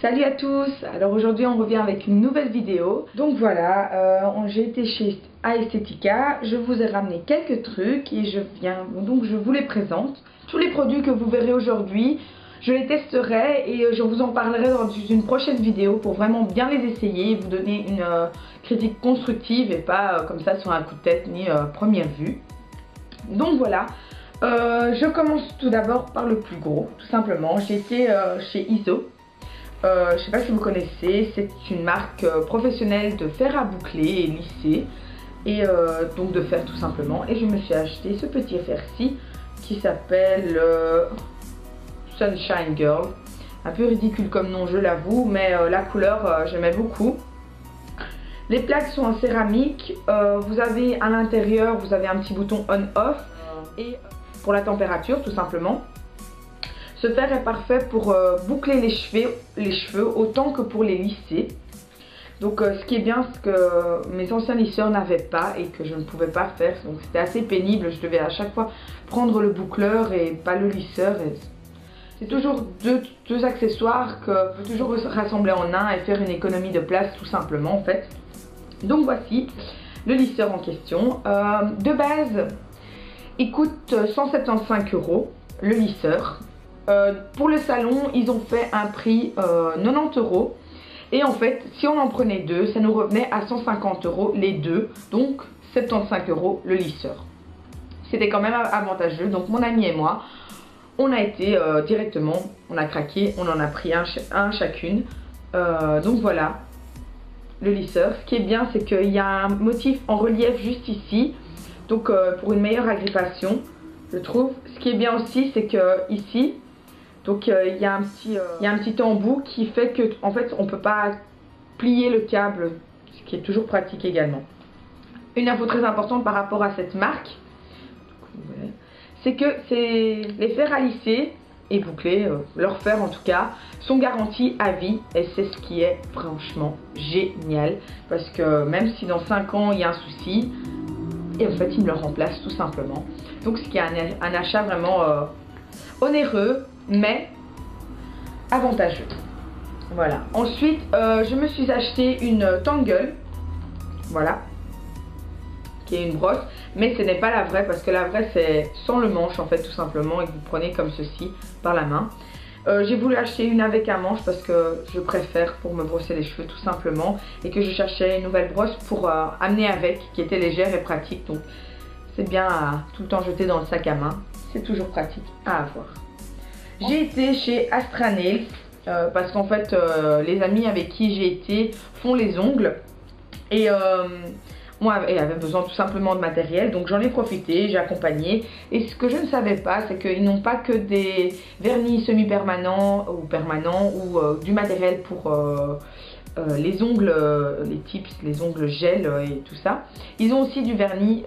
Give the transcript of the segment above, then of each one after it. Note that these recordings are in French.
Salut à tous. Alors aujourd'hui on revient avec une nouvelle vidéo. Donc voilà, j'ai été chez Aesthetica. Je vous ai ramené quelques trucs et je vous les présente. Tous les produits que vous verrez aujourd'hui, je les testerai et je vous en parlerai dans une prochaine vidéo pour vraiment bien les essayer et vous donner une critique constructive et pas comme ça sur un coup de tête ni première vue. Donc voilà. Je commence tout d'abord par le plus gros, tout simplement. J'ai été chez Iso. Je ne sais pas si vous connaissez, c'est une marque professionnelle de fer à boucler et lisser et donc de fer tout simplement. Et je me suis acheté ce petit fer-ci qui s'appelle Sunshine Girl. Un peu ridicule comme nom, je l'avoue, mais la couleur j'aimais beaucoup. Les plaques sont en céramique. Vous avez à l'intérieur, vous avez un petit bouton on-off et pour la température tout simplement. Ce fer est parfait pour boucler les cheveux autant que pour les lisser. Donc ce qui est bien, c'est que mes anciens lisseurs n'avaient pas et que je ne pouvais pas faire. Donc c'était assez pénible, je devais à chaque fois prendre le boucleur et pas le lisseur. C'est toujours deux accessoires que je peux toujours rassembler en un et faire une économie de place tout simplement en fait. Donc voici le lisseur en question. De base, il coûte 175 € le lisseur. Pour le salon, ils ont fait un prix 90 € et en fait, si on en prenait deux, ça nous revenait à 150 € les deux, donc 75 € le lisseur. C'était quand même avantageux, donc mon ami et moi, on a été directement, on a craqué, on en a pris un chacune. Donc voilà, le lisseur. Ce qui est bien, c'est qu'il y a un motif en relief juste ici, donc pour une meilleure agrippation, je trouve. Ce qui est bien aussi, c'est que ici, donc il y a un petit embout qui fait que en fait on ne peut pas plier le câble, ce qui est toujours pratique également. Une info très importante par rapport à cette marque, c'est que les fers à lisser et boucler, leurs fers en tout cas, sont garantis à vie et c'est ce qui est franchement génial parce que même si dans 5 ans il y a un souci, et en fait ils me le remplacent tout simplement. Donc ce qui est un achat vraiment onéreux mais avantageux. Voilà. Ensuite, je me suis acheté une Tangle, voilà, qui est une brosse, mais ce n'est pas la vraie parce que la vraie c'est sans le manche en fait tout simplement et que vous prenez comme ceci par la main. J'ai voulu acheter une avec un manche parce que je préfère pour me brosser les cheveux tout simplement et que je cherchais une nouvelle brosse pour amener avec qui était légère et pratique, donc c'est bien à tout le temps jeter dans le sac à main, c'est toujours pratique à avoir. J'ai été chez Astra Nails parce qu'en fait les amis avec qui j'ai été font les ongles et moi avait besoin tout simplement de matériel, donc j'en ai profité, j'ai accompagné. Et ce que je ne savais pas, c'est qu'ils n'ont pas que des vernis semi-permanents ou permanents ou du matériel pour les ongles, les tips, les ongles gel et tout ça. Ils ont aussi du vernis,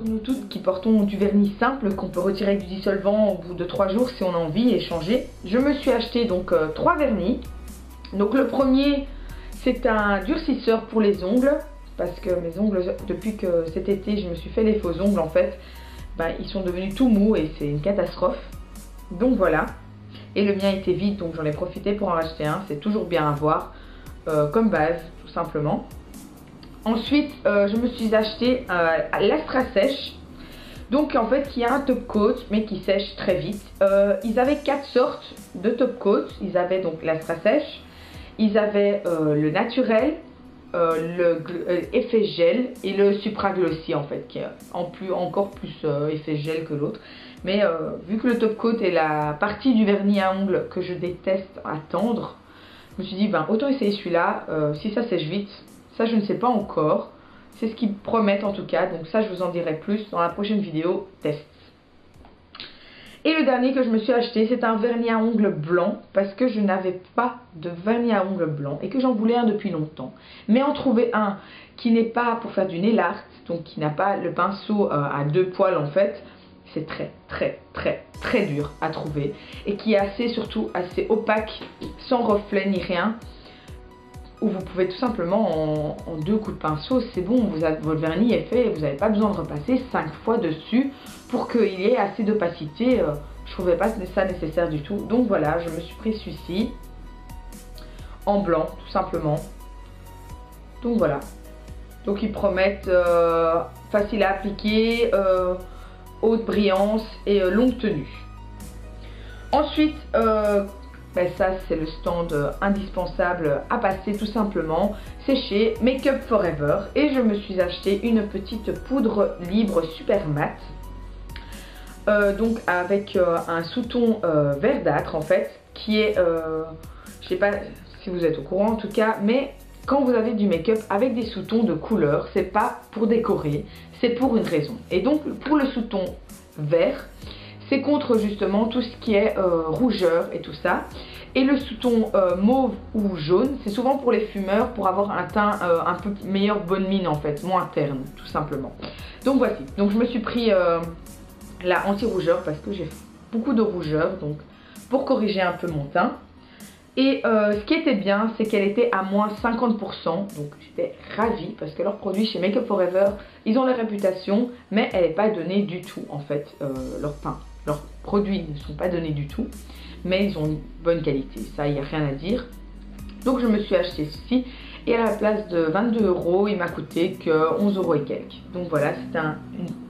nous toutes qui portons du vernis simple qu'on peut retirer avec du dissolvant au bout de 3 jours si on a envie et changer. Je me suis acheté donc 3 vernis. Donc le premier, c'est un durcisseur pour les ongles parce que mes ongles, depuis que cet été je me suis fait les faux ongles en fait, ils sont devenus tout mous et c'est une catastrophe. Donc voilà. Et le mien était vide donc j'en ai profité pour en racheter un, c'est toujours bien à voir. Comme base tout simplement. Ensuite je me suis acheté l'Astra Sèche, donc en fait qui a un top coat mais qui sèche très vite. Ils avaient 4 sortes de top coat. Ils avaient donc l'Astra Sèche, ils avaient le naturel, le effet gel et le supra glossy en fait qui est encore plus effet gel que l'autre. Mais vu que le top coat est la partie du vernis à ongles que je déteste à tendre, je me suis dit autant essayer celui-là, si ça sèche vite, ça je ne sais pas encore, c'est ce qu'ils promettent en tout cas, donc ça je vous en dirai plus dans la prochaine vidéo test. Et le dernier que je me suis acheté, c'est un vernis à ongles blanc, parce que je n'avais pas de vernis à ongles blanc et que j'en voulais un depuis longtemps. Mais en trouver un qui n'est pas pour faire du nail art, donc qui n'a pas le pinceau à 2 poils en fait, c'est très dur à trouver et qui est surtout assez opaque, sans reflet ni rien, où vous pouvez tout simplement en 2 coups de pinceau, c'est bon, votre vernis est fait et vous n'avez pas besoin de repasser 5 fois dessus pour qu'il y ait assez d'opacité. Je trouvais pas ça nécessaire du tout, donc voilà, je me suis pris celui-ci. en blanc tout simplement. Donc voilà. Donc ils promettent facile à appliquer, haute brillance et longue tenue. Ensuite, ça c'est le stand indispensable à passer tout simplement. C'est chez Make Up For Ever et je me suis acheté une petite poudre libre super mat. Donc avec un sous-ton verdâtre en fait, qui est, je sais pas si vous êtes au courant en tout cas, mais quand vous avez du make-up avec des sous-tons de couleur, c'est pas pour décorer, c'est pour une raison. Et donc pour le sous-ton vert, c'est contre justement tout ce qui est rougeur et tout ça. Et le sous-ton mauve ou jaune, c'est souvent pour les fumeurs, pour avoir un teint un peu meilleur, bonne mine en fait, moins terne tout simplement. Donc voici, donc je me suis pris la anti-rougeur parce que j'ai beaucoup de rougeur, donc pour corriger un peu mon teint. Et ce qui était bien, c'est qu'elle était à moins 50%, donc j'étais ravie parce que leurs produits chez Make Up For Ever, ils ont la réputation, mais elle n'est pas donnée du tout en fait, leurs produits ne sont pas donnés du tout, mais ils ont une bonne qualité, ça il n'y a rien à dire. Donc je me suis acheté ceci et à la place de 22 €, il m'a coûté que 11 € et quelques. Donc voilà, c'est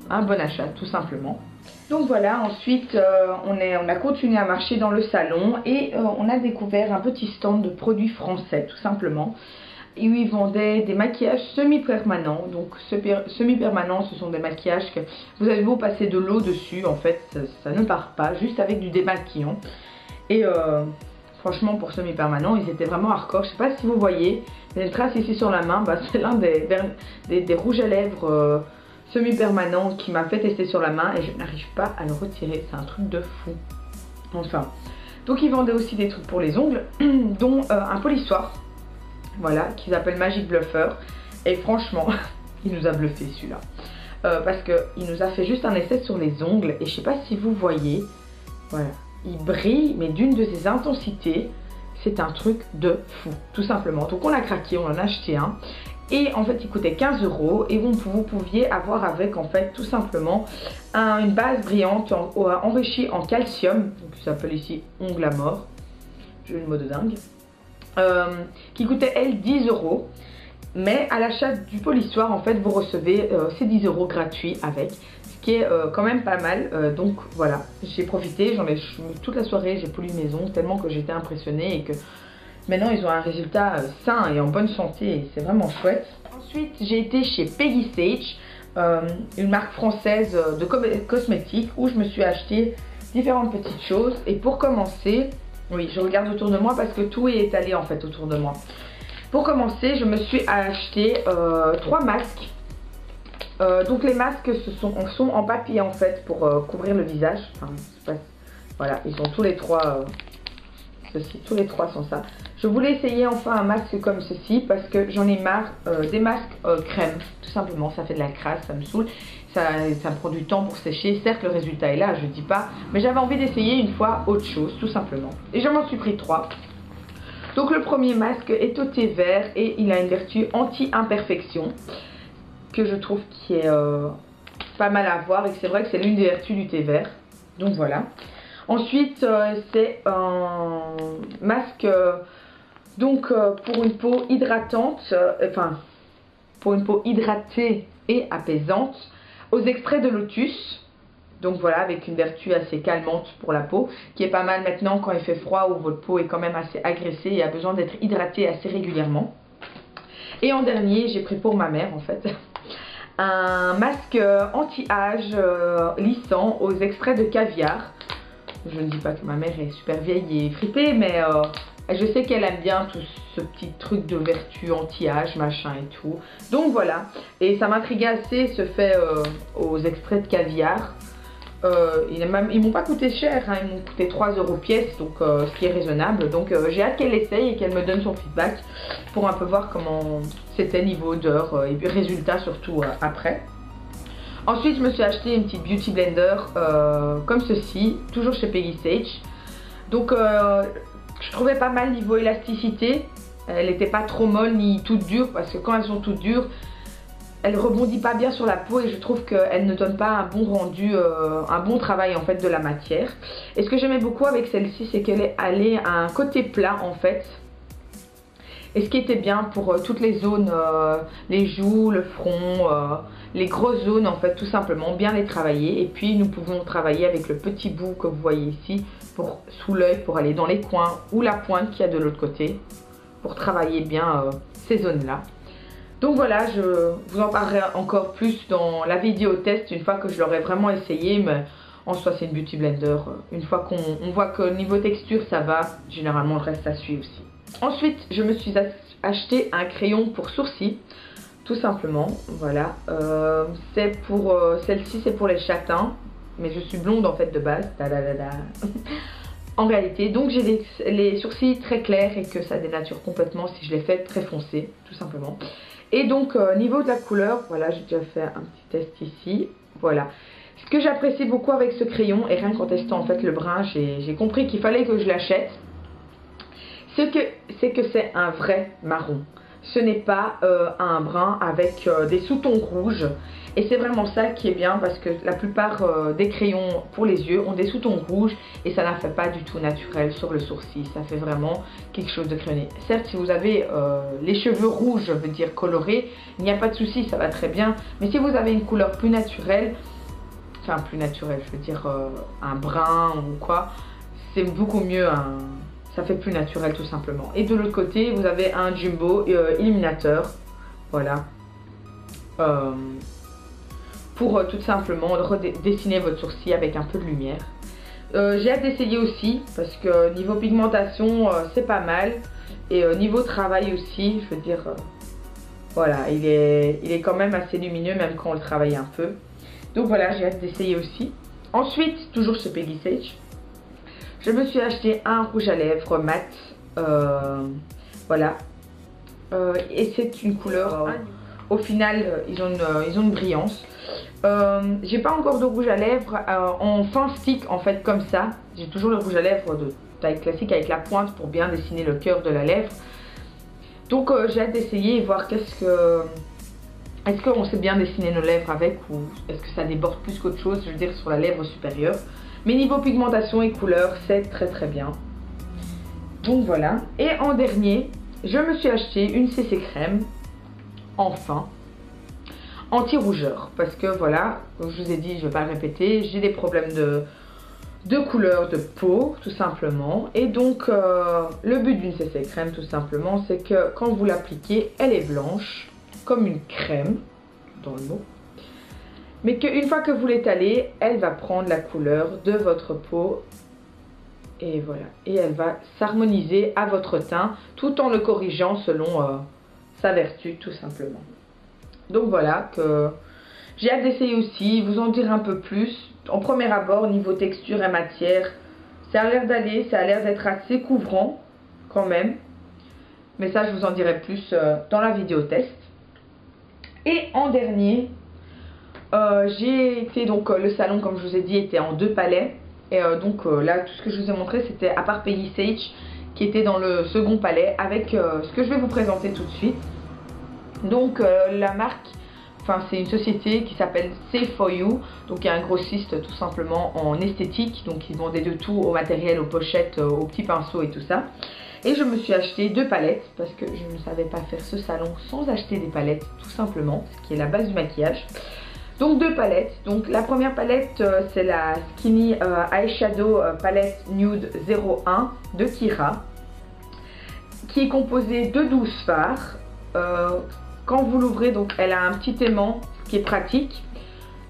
un bon achat tout simplement. Donc voilà, ensuite on a continué à marcher dans le salon et on a découvert un petit stand de produits français tout simplement. Et où ils vendaient des maquillages semi-permanents. Donc semi-permanents, ce sont des maquillages que vous avez beau passer de l'eau dessus, en fait ça ne part pas, juste avec du démaquillant. Et franchement pour semi-permanent, ils étaient vraiment hardcore. Je sais pas si vous voyez, il y a une trace ici sur la main, c'est l'un des rouges à lèvres semi-permanent qui m'a fait tester sur la main et je n'arrive pas à le retirer, c'est un truc de fou. Enfin, donc ils vendaient aussi des trucs pour les ongles, dont un polissoir, voilà, qu'ils appellent Magic Bluffer. Et franchement, il nous a bluffé celui-là, parce qu'il nous a fait juste un essai sur les ongles et je sais pas si vous voyez, voilà, il brille mais d'une de ses intensités, c'est un truc de fou, tout simplement. Donc on a craqué, on en a acheté un. Et en fait il coûtait 15 € et vous pouviez avoir avec en fait tout simplement une base brillante enrichie en calcium, qui s'appelle ici ongle à mort, j'ai eu le mot de dingue, qui coûtait elle 10 €. Mais à l'achat du polissoir en fait vous recevez ces 10 € gratuits avec, ce qui est quand même pas mal. Donc voilà, j'ai profité, j'en ai toute la soirée, j'ai poli mes ongles tellement que j'étais impressionnée et que maintenant ils ont un résultat sain et en bonne santé et c'est vraiment chouette. Ensuite j'ai été chez Peggy Sage, une marque française de cosmétiques où je me suis acheté différentes petites choses. Et pour commencer, oui je regarde autour de moi parce que tout est étalé en fait autour de moi. Pour commencer je me suis acheté 3 masques. Donc les masques sont en papier en fait pour couvrir le visage. Enfin, voilà, ils sont tous les trois... tous les trois sont ça. Je voulais essayer enfin un masque comme ceci parce que j'en ai marre des masques crème, tout simplement. Ça fait de la crasse, ça me saoule, ça me prend du temps pour sécher. Certes le résultat est là, je dis pas, mais j'avais envie d'essayer une fois autre chose tout simplement. Et je m'en suis pris 3. Donc le premier masque est au thé vert et il a une vertu anti-imperfection que je trouve qui est pas mal à voir et c'est vrai que c'est l'une des vertus du thé vert. Donc voilà. Ensuite, c'est un masque pour une peau hydratante, pour une peau hydratée et apaisante, aux extraits de lotus. Donc voilà, avec une vertu assez calmante pour la peau, qui est pas mal maintenant quand il fait froid ou votre peau est quand même assez agressée et a besoin d'être hydratée assez régulièrement. Et en dernier, j'ai pris pour ma mère en fait, un masque anti-âge lissant aux extraits de caviar. Je ne dis pas que ma mère est super vieille et fripée, mais je sais qu'elle aime bien tout ce petit truc de vertu anti-âge, machin et tout. Donc voilà, et ça m'intriguait assez ce fait aux extraits de caviar. Ils m'ont pas coûté cher, hein, ils m'ont coûté 3 € pièce, donc ce qui est raisonnable. Donc j'ai hâte qu'elle essaye et qu'elle me donne son feedback pour un peu voir comment c'était niveau odeur et puis résultat surtout après. Ensuite je me suis acheté une petite beauty blender comme ceci, toujours chez Peggy Sage. Donc je trouvais pas mal niveau élasticité, elle n'était pas trop molle ni toute dure parce que quand elles sont toutes dures, elle rebondit pas bien sur la peau et je trouve qu'elle ne donne pas un bon rendu, un bon travail en fait de la matière. Et ce que j'aimais beaucoup avec celle-ci, c'est qu'elle est allée à un côté plat en fait. Et ce qui était bien pour toutes les zones, les joues, le front, les grosses zones en fait, tout simplement, bien les travailler. Et puis nous pouvons travailler avec le petit bout que vous voyez ici, sous l'œil, pour aller dans les coins, ou la pointe qu'il y a de l'autre côté, pour travailler bien ces zones-là. Donc voilà, je vous en parlerai encore plus dans la vidéo test, une fois que je l'aurai vraiment essayé, mais en soi c'est une Beauty Blender. Une fois qu'on voit que niveau texture ça va, généralement le reste ça suit aussi. Ensuite, je me suis acheté un crayon pour sourcils, tout simplement, voilà. C'est pour, celle-ci c'est pour les châtains, mais je suis blonde en fait de base, en réalité. Donc j'ai les sourcils très clairs et que ça dénature complètement si je les fais très foncés, tout simplement. Et donc niveau de la couleur, voilà, j'ai déjà fait un petit test ici, voilà. Ce que j'apprécie beaucoup avec ce crayon, et rien qu'en testant en fait le brun, j'ai compris qu'il fallait que je l'achète, c'est que c'est un vrai marron. Ce n'est pas un brun avec des sous-tons rouges. Et c'est vraiment ça qui est bien, parce que la plupart des crayons pour les yeux ont des sous-tons rouges et ça ne fait pas du tout naturel sur le sourcil. Ça fait vraiment quelque chose de crayonné. Certes, si vous avez les cheveux rouges, je veux dire colorés, il n'y a pas de souci, ça va très bien. Mais si vous avez une couleur plus naturelle, enfin plus naturelle, je veux dire un brun ou quoi, c'est beaucoup mieux ça fait plus naturel tout simplement. Et de l'autre côté, vous avez un jumbo illuminateur, voilà, pour tout simplement dessiner votre sourcil avec un peu de lumière. J'ai hâte d'essayer aussi, parce que niveau pigmentation, c'est pas mal. Et niveau travail aussi, je veux dire, voilà, il est quand même assez lumineux, même quand on le travaille un peu. Donc voilà, j'ai hâte d'essayer aussi. Ensuite, toujours chez Peggy Sage, je me suis acheté un rouge à lèvres mat, voilà, et c'est une couleur, au final, ils ont une brillance. J'ai pas encore de rouge à lèvres en fin stick en fait comme ça. J'ai toujours le rouge à lèvres de taille classique avec la pointe pour bien dessiner le cœur de la lèvre. Donc j'ai hâte d'essayer et voir est-ce qu'on sait bien dessiner nos lèvres avec, ou est-ce que ça déborde plus qu'autre chose, je veux dire sur la lèvre supérieure. Mais niveau pigmentation et couleur, c'est très très bien. Donc voilà. Et en dernier, je me suis acheté une CC crème, enfin, anti-rougeur. Parce que voilà, comme je vous ai dit, je ne vais pas le répéter, j'ai des problèmes de couleur de peau, tout simplement. Et donc, le but d'une CC crème, tout simplement, c'est que quand vous l'appliquez, elle est blanche, comme une crème, dans le mot. Mais qu'une fois que vous l'étalez, elle va prendre la couleur de votre peau. Et voilà. Et elle va s'harmoniser à votre teint, tout en le corrigeant selon sa vertu, tout simplement. Donc voilà, que j'ai hâte d'essayer aussi, vous en dire un peu plus. En premier abord, niveau texture et matière, ça a l'air d'aller, ça a l'air d'être assez couvrant, quand même. Mais ça, je vous en dirai plus dans la vidéo test. Et en dernier, j'ai été, donc le salon comme je vous ai dit était en 2 palets. Et donc là tout ce que je vous ai montré c'était à part Peggy Sage qui était dans le second palais avec ce que je vais vous présenter tout de suite. Donc la marque, enfin c'est une société qui s'appelle Safe4You, donc il y a un grossiste tout simplement en esthétique, donc ils vendaient de tout, au matériel, aux pochettes, aux petits pinceaux et tout ça. Et je me suis acheté 2 palettes parce que je ne savais pas faire ce salon sans acheter des palettes tout simplement, ce qui est la base du maquillage. Donc 2 palettes, donc la première palette c'est la Skinny Eyeshadow Palette Nude 01 de Kira, qui est composée de 12 fards. Quand vous l'ouvrez, donc elle a un petit aimant qui est pratique.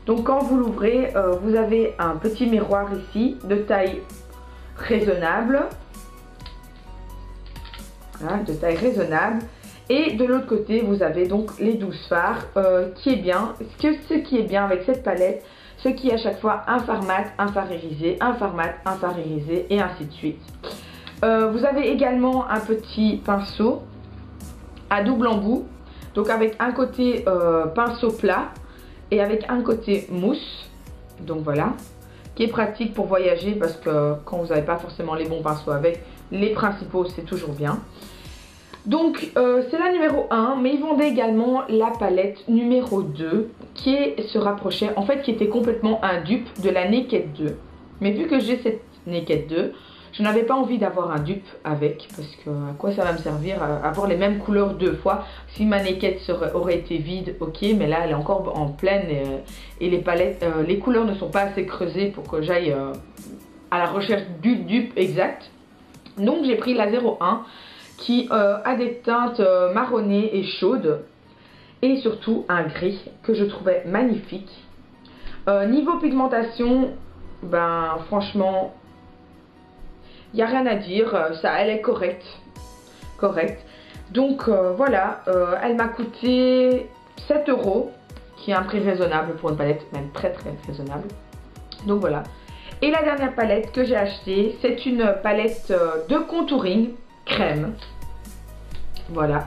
Donc quand vous l'ouvrez, vous avez un petit miroir ici de taille raisonnable. Voilà, de taille raisonnable. Et de l'autre côté, vous avez donc les 12 fards, qui est bien. Ce qui est bien avec cette palette, ce qui est à chaque fois un fard mat, un fard irisé, un fard mat, un fard irisé, et ainsi de suite. Vous avez également un petit pinceau à double embout, donc avec un côté pinceau plat et avec un côté mousse. Donc voilà, qui est pratique pour voyager parce que quand vous n'avez pas forcément les bons pinceaux avec, les principaux c'est toujours bien. Donc c'est la numéro 1, mais ils vendaient également la palette numéro 2 qui se rapprochait, en fait qui était complètement un dupe de la Naked 2. Mais vu que j'ai cette Naked 2, Je n'avais pas envie d'avoir un dupe avec, parce que à quoi ça va me servir avoir les mêmes couleurs 2 fois. Si ma naked aurait été vide, ok, mais là elle est encore en pleine et les palettes, les couleurs ne sont pas assez creusées pour que j'aille à la recherche du dupe exact. Donc j'ai pris la 01 qui a des teintes marronnées et chaudes et surtout un gris que je trouvais magnifique. Niveau pigmentation, ben franchement, il n'y a rien à dire, ça, elle est correcte. Donc voilà, elle m'a coûté 7 €, qui est un prix raisonnable pour une palette, même très raisonnable. Donc voilà. Et la dernière palette que j'ai achetée, c'est une palette de contouring crème. Voilà.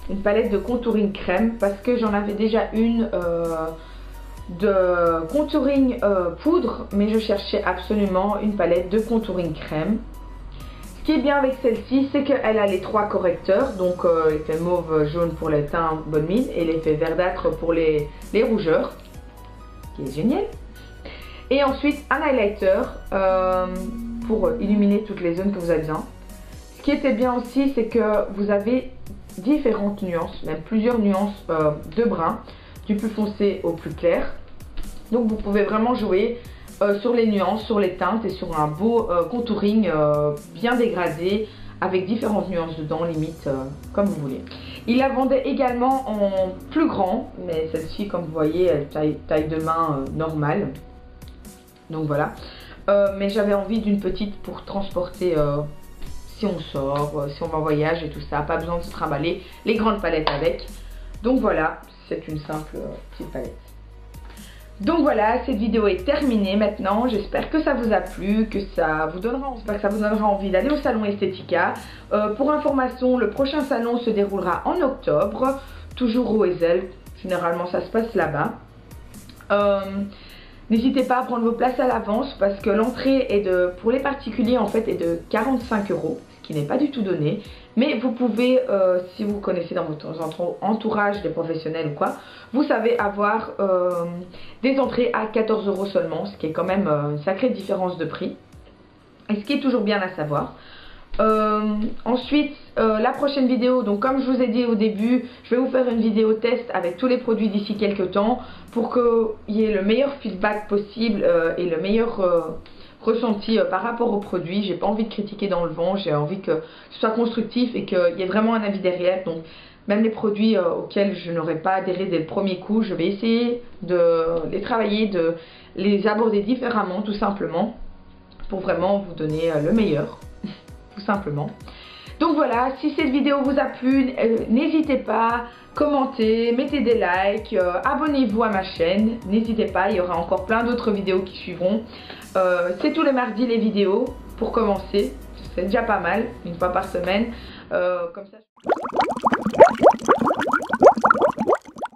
Une palette de contouring crème parce que j'en avais déjà une de contouring poudre, mais je cherchais absolument une palette de contouring crème. Ce qui est bien avec celle-ci, c'est qu'elle a les 3 correcteurs, donc l'effet mauve jaune pour les teints bonne mine et l'effet verdâtre pour les rougeurs, qui est génial. Et ensuite un highlighter pour illuminer toutes les zones que vous avez besoin. Ce qui était bien aussi, c'est que vous avez différentes nuances, même plusieurs nuances de brun, du plus foncé au plus clair. Donc vous pouvez vraiment jouer sur les nuances, sur les teintes et sur un beau contouring bien dégradé avec différentes nuances dedans, limite comme vous voulez. Il la vendait également en plus grand, mais celle-ci comme vous voyez elle taille de main normale. Donc voilà, mais j'avais envie d'une petite pour transporter si on sort, si on va en voyage et tout ça, pas besoin de se trimballer les grandes palettes avec. Donc voilà, c'est une simple petite palette. Donc voilà, cette vidéo est terminée maintenant. J'espère que ça vous a plu, que ça vous donnera envie d'aller au salon Estetica. Pour information, le prochain salon se déroulera en octobre, toujours au Ezel. Généralement, ça se passe là-bas. N'hésitez pas à prendre vos places à l'avance parce que l'entrée est pour les particuliers en fait est de 45 €, ce qui n'est pas du tout donné. Mais vous pouvez, si vous connaissez dans votre entourage des professionnels ou quoi, vous savez avoir des entrées à 14 € seulement, ce qui est quand même une sacrée différence de prix. Et ce qui est toujours bien à savoir. Ensuite, la prochaine vidéo, donc comme je vous ai dit au début, je vais vous faire une vidéo test avec tous les produits d'ici quelques temps pour qu'il y ait le meilleur feedback possible et le meilleur ressenti par rapport aux produits. J'ai pas envie de critiquer dans le vent, j'ai envie que ce soit constructif et qu'il y ait vraiment un avis derrière. Donc même les produits auxquels je n'aurais pas adhéré dès le premier coup, je vais essayer de les travailler, de les aborder différemment tout simplement pour vraiment vous donner le meilleur. Tout simplement. Donc voilà, si cette vidéo vous a plu, n'hésitez pas, commentez, mettez des likes, abonnez-vous à ma chaîne, n'hésitez pas, il y aura encore plein d'autres vidéos qui suivront. C'est tous les mardis les vidéos, pour commencer, c'est déjà pas mal, une fois par semaine, comme ça.